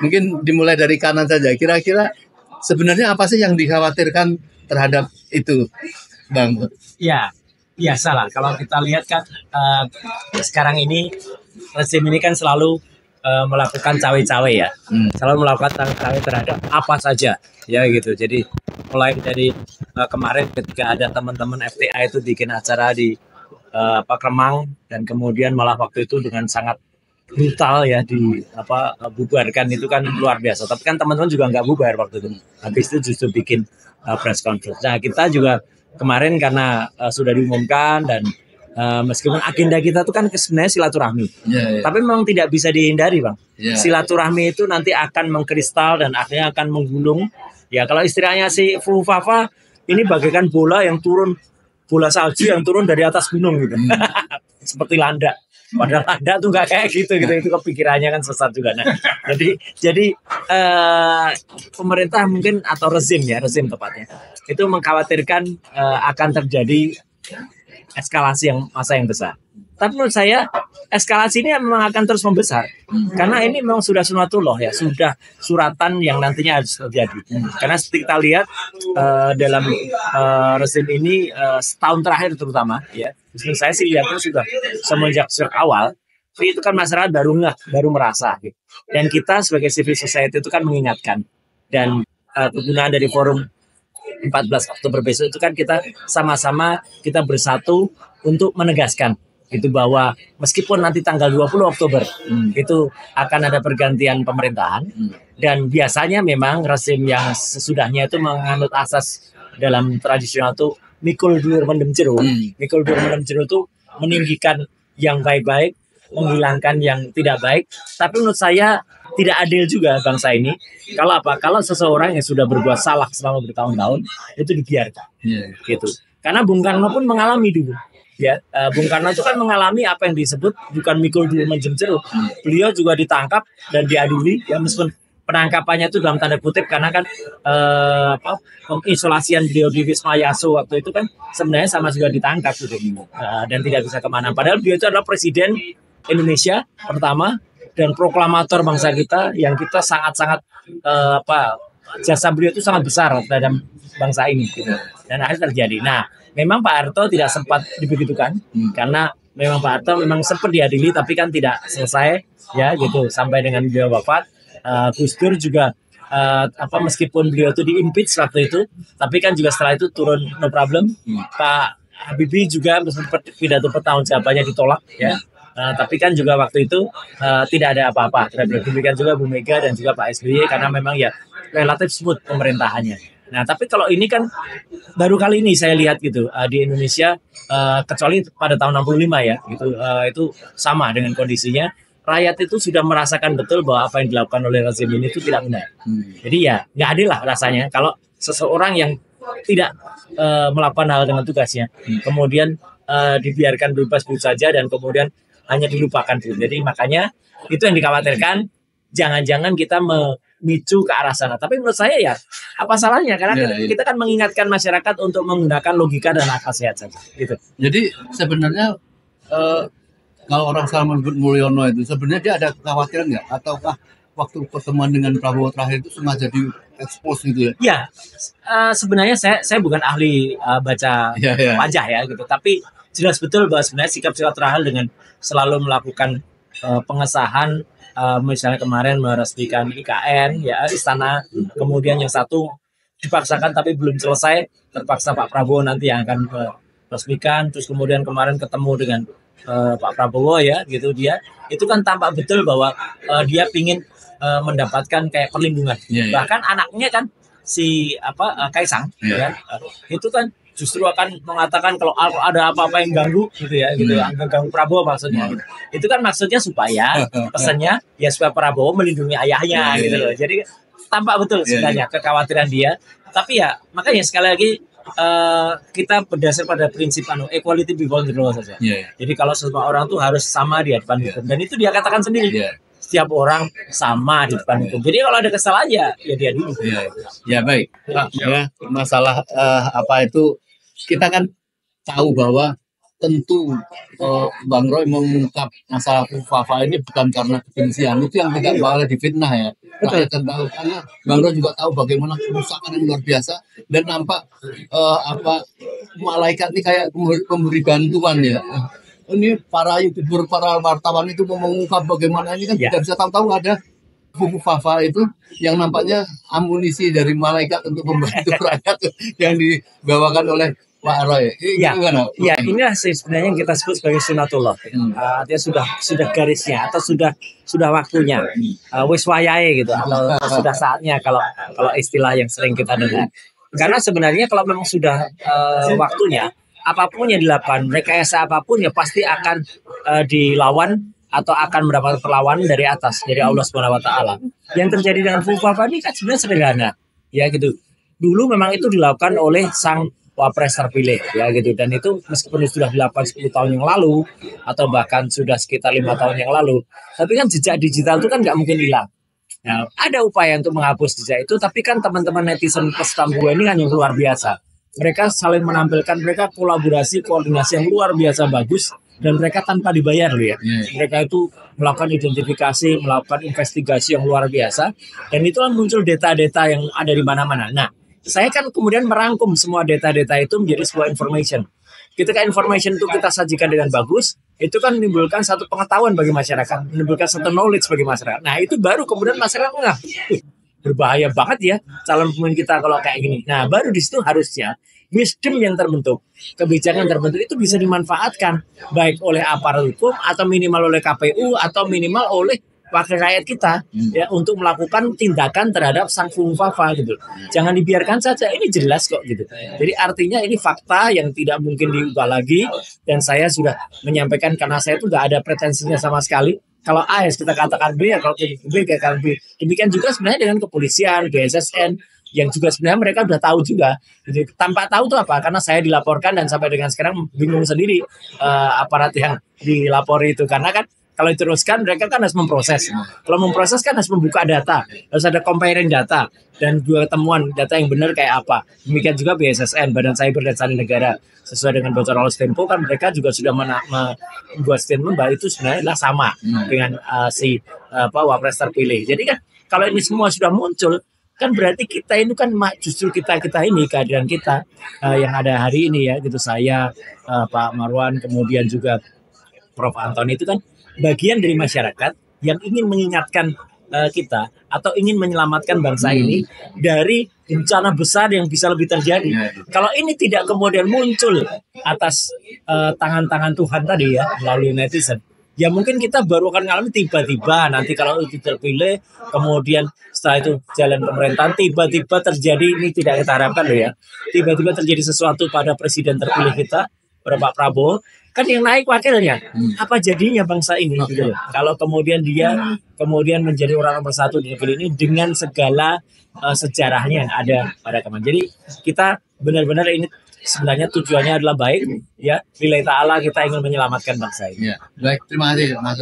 Mungkin dimulai dari kanan saja. Kira-kira sebenarnya apa sih yang dikhawatirkan terhadap itu, Bang? Ya, biasalah. Kalau kita lihat kan sekarang ini rezim ini kan selalu melakukan cawe-cawe ya, selalu melakukan cawe-cawe terhadap apa saja ya gitu. Jadi mulai dari kemarin ketika ada teman-teman FTA itu bikin acara di Kemang, dan kemudian malah waktu itu dengan sangat brutal ya bubarkan, itu kan luar biasa. Tapi kan teman-teman juga nggak bubar waktu itu. Habis itu justru bikin press conference. Nah, kita juga kemarin karena sudah diumumkan, dan meskipun agenda kita itu kan sebenarnya silaturahmi, tapi memang tidak bisa dihindari, Bang. Silaturahmi itu nanti akan mengkristal dan akhirnya akan menggulung. Ya, kalau istilahnya si Fufafa ini bagaikan bola salju yang turun dari atas gunung gitu. Seperti landak. Padahal landak tuh nggak kayak gitu. Itu kepikirannya kan sesat juga. Nah, jadi pemerintah mungkin, atau rezim tepatnya, itu mengkhawatirkan akan terjadi eskalasi masa yang besar. Tapi menurut saya eskalasi ini memang akan terus membesar, karena ini memang sudah sunatullah ya, sudah suratan yang nantinya harus terjadi. Karena seperti kita lihat dalam rezim ini setahun terakhir terutama ya, saya sih lihatnya sudah semenjak awal itu kan masyarakat baru merasa gitu. Dan kita sebagai civil society itu kan mengingatkan, dan kegunaan dari forum 14 Oktober besok itu kan kita sama-sama kita bersatu untuk menegaskan itu, bahwa meskipun nanti tanggal 20 Oktober itu akan ada pergantian pemerintahan, dan biasanya memang rezim yang sesudahnya itu menganut asas dalam tradisional itu mikul dur mendem jero. Mikul dur mendem jero itu meninggikan yang baik-baik, menghilangkan yang tidak baik. Tapi menurut saya tidak adil juga bangsa ini kalau seseorang yang sudah berbuat salah selama bertahun-tahun itu dibiarkan. Gitu. Karena Bung Karno pun mengalami dulu. Ya, Bung Karno itu kan mengalami apa yang disebut bukan mikul dur mendem jero. Beliau juga ditangkap dan diadili, ya, meskipun penangkapannya itu dalam tanda kutip, karena kan pengisolasian beliau di Wisma Yaso waktu itu kan sebenarnya sama juga ditangkap gitu, dan tidak bisa kemana. Padahal beliau itu adalah presiden Indonesia pertama dan proklamator bangsa kita, yang kita sangat-sangat jasa beliau itu sangat besar terhadap bangsa ini gitu. Dan akhirnya terjadi. Nah, memang Pak Harto tidak sempat dibegitukan, karena memang Pak Harto memang sempat diadili tapi kan tidak selesai ya gitu sampai dengan beliau wafat. Gus Dur juga meskipun beliau itu di-impeach waktu itu, tapi kan juga setelah itu turun no problem. Pak Habibie juga pidato pertanggungjawabannya ditolak ya. Tapi kan juga waktu itu tidak ada apa-apa. Demikian juga Bu Mega dan juga Pak SBY, karena memang ya relatif smooth pemerintahannya. Nah, tapi kalau ini kan baru kali ini saya lihat gitu di Indonesia, kecuali pada tahun 65 ya, gitu, itu sama dengan kondisinya. Rakyat itu sudah merasakan betul bahwa apa yang dilakukan oleh rezim ini itu tidak benar. Jadi ya nggak adil lah rasanya kalau seseorang yang tidak melakukan hal dengan tugasnya, kemudian dibiarkan bebas saja dan kemudian hanya dilupakan. Jadi makanya itu yang dikhawatirkan, jangan-jangan kita memicu ke arah sana. Tapi menurut saya ya apa salahnya, karena kita kan mengingatkan masyarakat untuk menggunakan logika dan akal sehat saja. Gitu. Jadi sebenarnya kalau orang selalu menyebut Mulyono itu sebenarnya dia ada kekhawatiran nggak? Ataukah waktu pertemuan dengan Prabowo terakhir itu sengaja di-expose gitu ya? Ya, sebenarnya saya bukan ahli baca wajah ya gitu. Tapi jelas betul bahwa sebenarnya sikap terakhir dengan selalu melakukan pengesahan, misalnya kemarin meresmikan IKN ya, istana, kemudian yang satu dipaksakan tapi belum selesai, terpaksa Pak Prabowo nanti yang akan meresmikan, terus kemudian kemarin ketemu dengan Pak Prabowo ya gitu, dia itu kan tampak betul bahwa dia pingin mendapatkan kayak perlindungan. Bahkan anaknya kan si Kaisang ya, itu kan justru akan mengatakan kalau ada apa-apa yang ganggu gitu ya, gitu, ganggu Prabowo maksudnya. Itu kan maksudnya supaya pesannya ya supaya Prabowo melindungi ayahnya gitu loh. Jadi tampak betul sebenarnya kekhawatiran dia. Tapi ya makanya sekali lagi kita berdasar pada prinsip equality before the law saja. Jadi kalau semua orang tuh harus sama di hadapan hukum, dan itu dia katakan sendiri. Setiap orang sama di depan hukum. Jadi kalau ada kesalahan ya dia dulu. Ya baik. Ya, masalah itu kita kan tahu bahwa tentu Bang Roy mengungkap masalah Fufafa ini bukan karena kebencian, itu yang tidak boleh difitnah ya. rakyat dan tahu, karena Bang Ro juga tahu bagaimana kerusakan yang luar biasa, dan nampak malaikat ini kayak pemberi bantuan ya. Ini para youtuber, para wartawan itu mau mengungkap bagaimana ini kan tidak bisa tahu-tahu ada buku Fafa itu yang nampaknya amunisi dari malaikat untuk membantu rakyat yang dibawakan oleh Pak Roy. Ya, inilah sebenarnya yang kita sebut sebagai sunatullah. Artinya sudah garisnya atau sudah waktunya, wis wayahe gitu, atau sudah saatnya kalau istilah yang sering kita dengar. Karena sebenarnya kalau memang sudah waktunya, apapun yang dilakukan, rekayasa apapun ya pasti akan dilawan atau akan mendapat perlawanan dari atas, dari Allah Subhanahu wa taala. Yang terjadi dengan Fafa ini kan sebenarnya sederhana, ya gitu. Dulu memang itu dilakukan oleh sang wapres terpilih, ya gitu, dan itu meskipun sudah dilakukan 10 tahun yang lalu atau bahkan sudah sekitar 5 tahun yang lalu, tapi kan jejak digital itu kan nggak mungkin hilang. Nah, ada upaya untuk menghapus jejak itu, tapi kan teman-teman netizen peserta ini kan yang luar biasa. Mereka saling menampilkan, mereka kolaborasi, koordinasi yang luar biasa bagus, dan mereka tanpa dibayar loh ya. Mereka itu melakukan identifikasi, melakukan investigasi yang luar biasa, dan itulah muncul data-data yang ada di mana-mana. Nah, saya kan kemudian merangkum semua data-data itu menjadi sebuah information. Ketika information itu kita sajikan dengan bagus, itu kan menimbulkan satu pengetahuan bagi masyarakat, menimbulkan satu knowledge bagi masyarakat. Nah, itu baru kemudian masyarakat berbahaya banget ya calon pemimpin kita kalau kayak gini. Nah, baru di situ harusnya wisdom yang terbentuk, kebijakan yang terbentuk itu bisa dimanfaatkan baik oleh aparat hukum atau minimal oleh KPU atau minimal oleh wakil rakyat kita ya untuk melakukan tindakan terhadap sang Fafa gitu. Jangan dibiarkan saja, ini jelas kok gitu. Jadi artinya ini fakta yang tidak mungkin diubah lagi, dan saya sudah menyampaikan karena saya itu nggak ada pretensinya sama sekali. Kalau A ya kita katakan B, ya kalau B katakan B. Demikian juga sebenarnya dengan kepolisian, BSSN, yang juga sebenarnya mereka sudah tahu juga. Jadi tanpa tahu itu apa? Karena saya dilaporkan dan sampai dengan sekarang bingung sendiri aparat yang dilapori itu. Karena kan kalau diteruskan mereka kan harus memproses. Kalau memproses kan harus membuka data, harus ada comparing data dan juga temuan data yang benar kayak apa. Demikian juga BSSN, Badan Cyber dan Sandi Negara, sesuai dengan bocoran oleh Tempo kan mereka juga sudah membuat statement bahwa itu sebenarnya sama dengan wapres terpilih. Jadi kan kalau ini semua sudah muncul, kan berarti kita ini kan justru kita ini kehadiran kita yang ada hari ini ya gitu, saya Pak Marwan kemudian juga Prof Antoni itu kan bagian dari masyarakat yang ingin mengingatkan kita atau ingin menyelamatkan bangsa ini dari bencana besar yang bisa lebih terjadi. Kalau ini tidak kemudian muncul atas tangan-tangan Tuhan tadi ya melalui netizen, ya mungkin kita baru akan mengalami tiba-tiba nanti kalau itu terpilih, kemudian setelah itu jalan pemerintahan tiba-tiba terjadi, ini tidak kita harapkan loh ya, tiba-tiba terjadi sesuatu pada presiden terpilih kita, pada Pak Prabowo, kan yang naik wakilnya, apa jadinya bangsa ini gitu. Kalau kemudian dia kemudian menjadi orang nomor satu di negeri ini dengan segala sejarahnya yang ada pada kemarin. Jadi kita benar-benar ini sebenarnya tujuannya adalah baik ya, lillahi ta'ala kita ingin menyelamatkan bangsa ini. Ya, baik, terima kasih Mas.